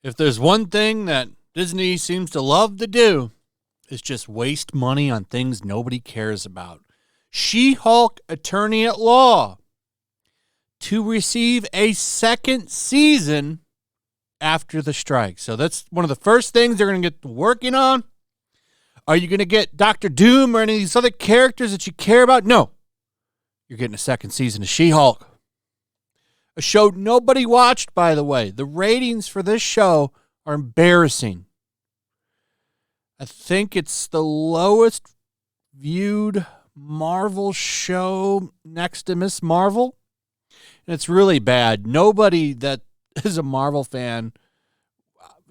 If there's one thing that Disney seems to love to do, it's just waste money on things nobody cares about. She-Hulk Attorney at Law to receive a second season after the strike. So that's one of the first things they're going to get working on. Are you going to get Dr. Doom or any of these other characters that you care about? No. You're getting a second season of She-Hulk. A show nobody watched, by the way. The ratings for this show are embarrassing. I think it's the lowest viewed Marvel show next to Miss Marvel. And it's really bad. Nobody that is a Marvel fan,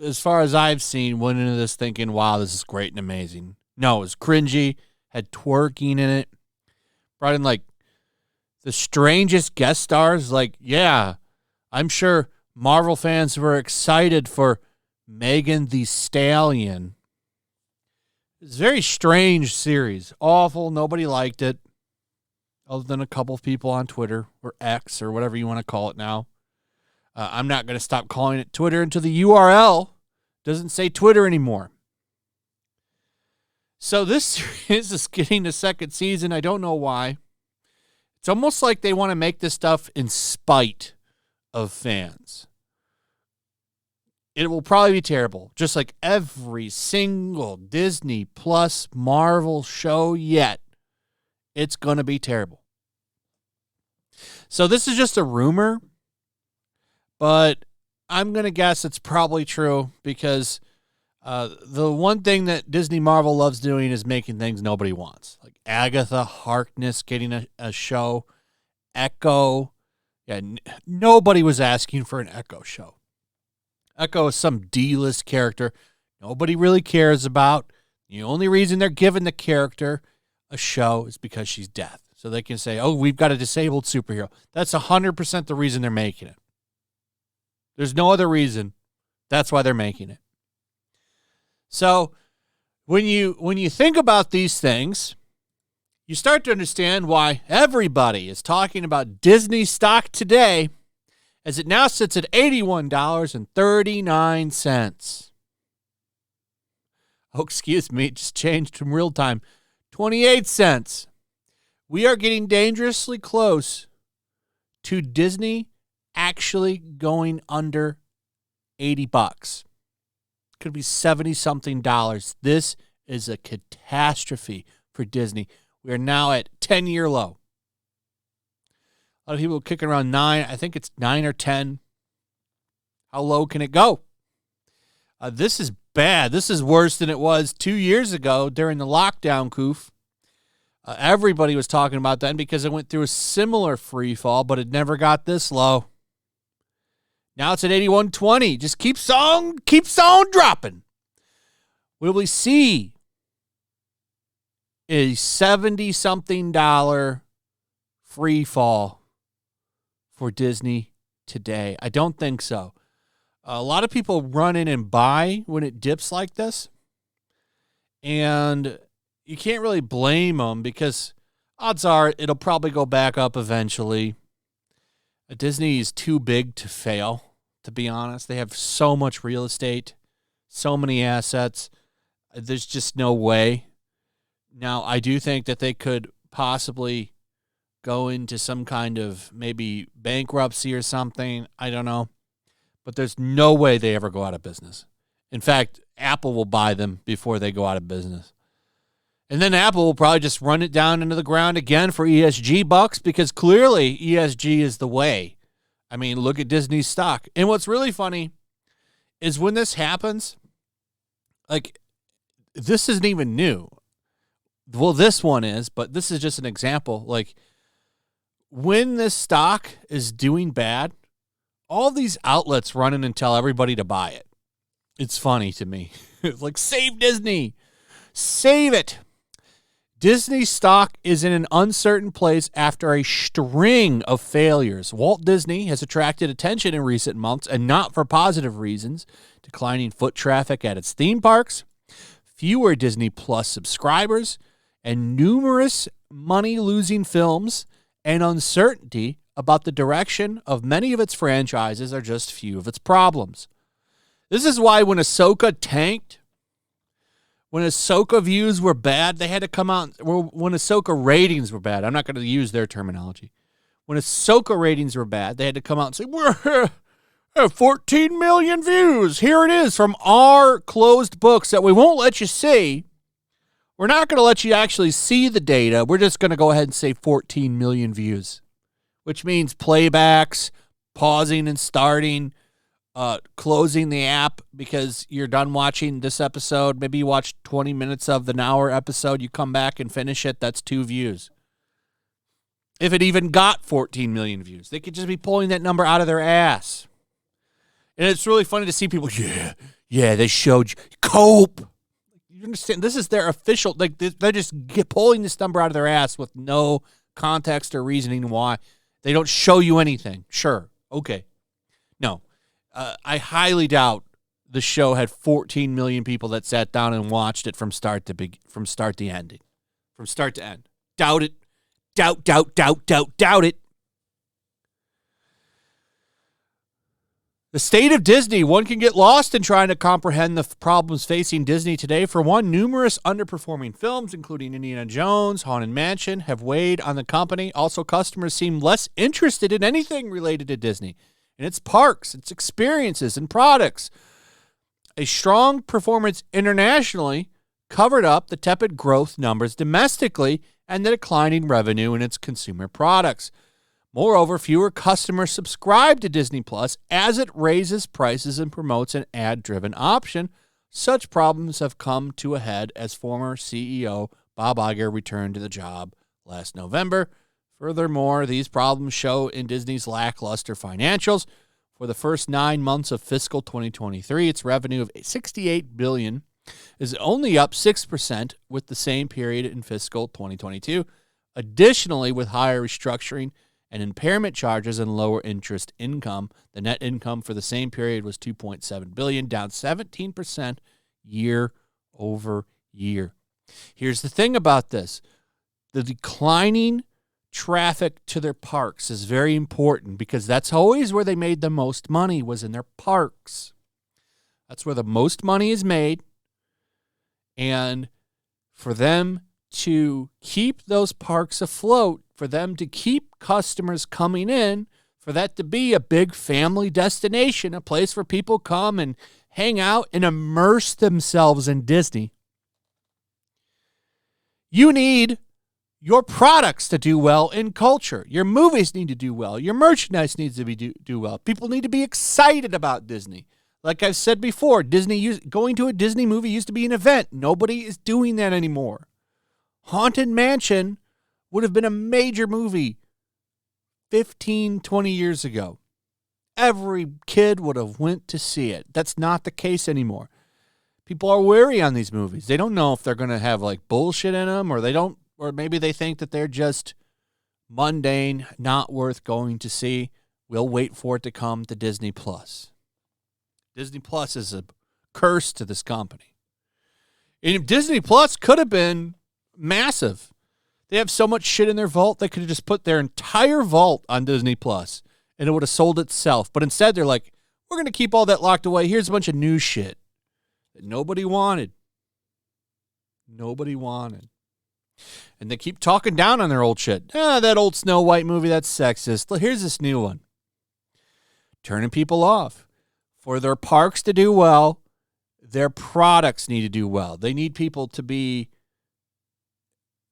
as far as I've seen, went into this thinking, wow, this is great and amazing. No, it was cringy, had twerking in it, brought in like the strangest guest stars. Like, yeah, I'm sure Marvel fans were excited for Megan Thee Stallion. It's a very strange series. Awful. Nobody liked it, other than a couple of people on Twitter or X or whatever you want to call it now. I'm not going to stop calling it Twitter until the URL doesn't say Twitter anymore. So this series is getting a second season. I don't know why. It's almost like they want to make this stuff in spite of fans. It will probably be terrible, just like every single Disney Plus Marvel show yet. It's going to be terrible. So this is just a rumor, but I'm going to guess it's probably true because the one thing that Disney Marvel loves doing is making things nobody wants. Like Agatha Harkness getting a show, Echo. Yeah, nobody was asking for an Echo show. Echo is some D-list character nobody really cares about. The only reason they're giving the character a show is because she's deaf. So they can say, oh, we've got a disabled superhero. That's 100% the reason they're making it. There's no other reason. That's why they're making it. So when you think about these things, you start to understand why everybody is talking about Disney stock today, as it now sits at $81.39. Oh, excuse me, it just changed from real time. 28 cents. We are getting dangerously close to Disney actually going under $80. Could be $70-something. This is a catastrophe for Disney. We are now at 10-year low. A lot of people kicking around 9. I think it's 9 or 10. How low can it go? This is bad. This is worse than it was 2 years ago during the lockdown coof. Everybody was talking about that because it went through a similar free fall, but it never got this low. Now it's at 81.20. Just keeps on dropping. Will we see a $70-something free fall for Disney today? I don't think so. A lot of people run in and buy when it dips like this. And you can't really blame them because odds are it'll probably go back up eventually. Disney is too big to fail, to be honest. They have so much real estate, so many assets. There's just no way. Now, I do think that they could possibly go into some kind of maybe bankruptcy or something. I don't know. But there's no way they ever go out of business. In fact, Apple will buy them before they go out of business. And then Apple will probably just run it down into the ground again for ESG bucks because clearly ESG is the way. I mean, look at Disney's stock. And what's really funny is when this happens, like, this isn't even new. Well, this one is, but this is just an example. Like, when this stock is doing bad, all these outlets run in and tell everybody to buy it. It's funny to me. It's like, save Disney. Save it. Disney stock is in an uncertain place after a string of failures. Walt Disney has attracted attention in recent months, and not for positive reasons. Declining foot traffic at its theme parks, fewer Disney Plus subscribers, and numerous money-losing films and uncertainty about the direction of many of its franchises are just few of its problems. This is why when Ahsoka tanked, when Ahsoka views were bad, they had to come out. When Ahsoka ratings were bad, I'm not going to use their terminology. When Ahsoka ratings were bad, they had to come out and say, we're 14 million views. Here it is from our closed books that we won't let you see. We're not going to let you actually see the data. We're just going to go ahead and say 14 million views, which means playbacks, pausing and starting, closing the app because you're done watching this episode. Maybe you watch 20 minutes of the hour episode. You come back and finish it. That's 2 views. If it even got 14 million views, they could just be pulling that number out of their ass. And it's really funny to see people, yeah, they showed you. Cope. You understand? This is their official, like, they're just pulling this number out of their ass with no context or reasoning why. They don't show you anything. Sure. Okay. No. I highly doubt the show had 14 million people that sat down and watched it from start to ending. From start to end. Doubt it. Doubt it. The state of Disney. One can get lost in trying to comprehend the problems facing Disney today. For one, numerous underperforming films, including Indiana Jones, Haunted Mansion, have weighed on the company. Also, customers seem less interested in anything related to Disney and its parks, its experiences, and products. A strong performance internationally covered up the tepid growth numbers domestically and the declining revenue in its consumer products. Moreover, fewer customers subscribe to Disney Plus as it raises prices and promotes an ad-driven option. Such problems have come to a head as former CEO Bob Iger returned to the job last November. Furthermore, these problems show in Disney's lackluster financials. For the first 9 months of fiscal 2023, its revenue of $68 billion is only up 6% with the same period in fiscal 2022. Additionally, with higher restructuring and impairment charges and lower interest income, the net income for the same period was $2.7 billion, down 17% year over year. Here's the thing about this. The declining traffic to their parks is very important because that's always where they made the most money, was in their parks. That's where the most money is made. And for them to keep those parks afloat, for them to keep customers coming in, for that to be a big family destination, a place where people come and hang out and immerse themselves in Disney, you need your products to do well in culture. Your movies need to do well. Your merchandise needs to do well. People need to be excited about Disney. Like I've said before, going to a Disney movie used to be an event. Nobody is doing that anymore. Haunted Mansion would have been a major movie 15, 20 years ago. Every kid would have went to see it. That's not the case anymore. People are wary on these movies. They don't know if they're going to have like bullshit in them, or maybe they think that they're just mundane, not worth going to see. We'll wait for it to come to Disney Plus. Disney Plus is a curse to this company. And Disney Plus could have been massive. They have so much shit in their vault, they could have just put their entire vault on Disney Plus, and it would have sold itself. But instead, they're like, we're going to keep all that locked away. Here's a bunch of new shit that nobody wanted. Nobody wanted. And they keep talking down on their old shit. That old Snow White movie, that's sexist. Here's this new one. Turning people off. For their parks to do well, their products need to do well. They need people to be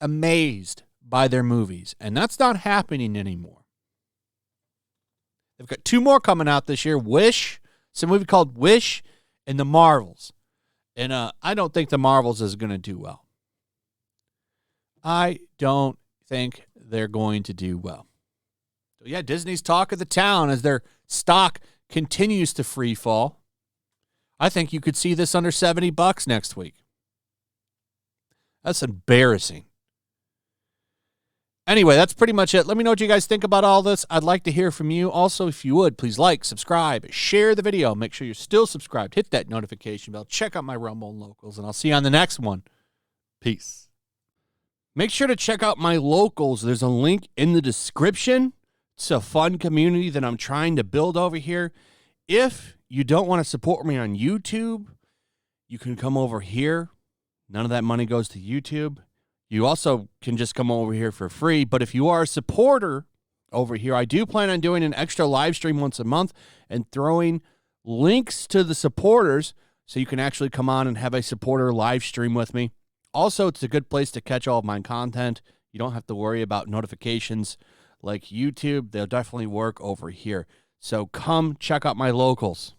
amazed by their movies. And that's not happening anymore. They've got 2 more coming out this year. Wish. It's a movie called Wish and The Marvels. And I don't think The Marvels is going to do well. I don't think they're going to do well. So yeah, Disney's talk of the town as their stock continues to free fall. I think you could see this under $70 next week. That's embarrassing. Anyway, that's pretty much it. Let me know what you guys think about all this. I'd like to hear from you. Also, if you would, please like, subscribe, share the video. Make sure you're still subscribed. Hit that notification bell. Check out my Rumble and Locals, and I'll see you on the next one. Peace. Make sure to check out my locals. There's a link in the description. It's a fun community that I'm trying to build over here. If you don't want to support me on YouTube, you can come over here. None of that money goes to YouTube. You also can just come over here for free. But if you are a supporter over here, I do plan on doing an extra live stream once a month and throwing links to the supporters so you can actually come on and have a supporter live stream with me. Also, it's a good place to catch all of my content. You don't have to worry about notifications like YouTube. They'll definitely work over here. So come check out my locals.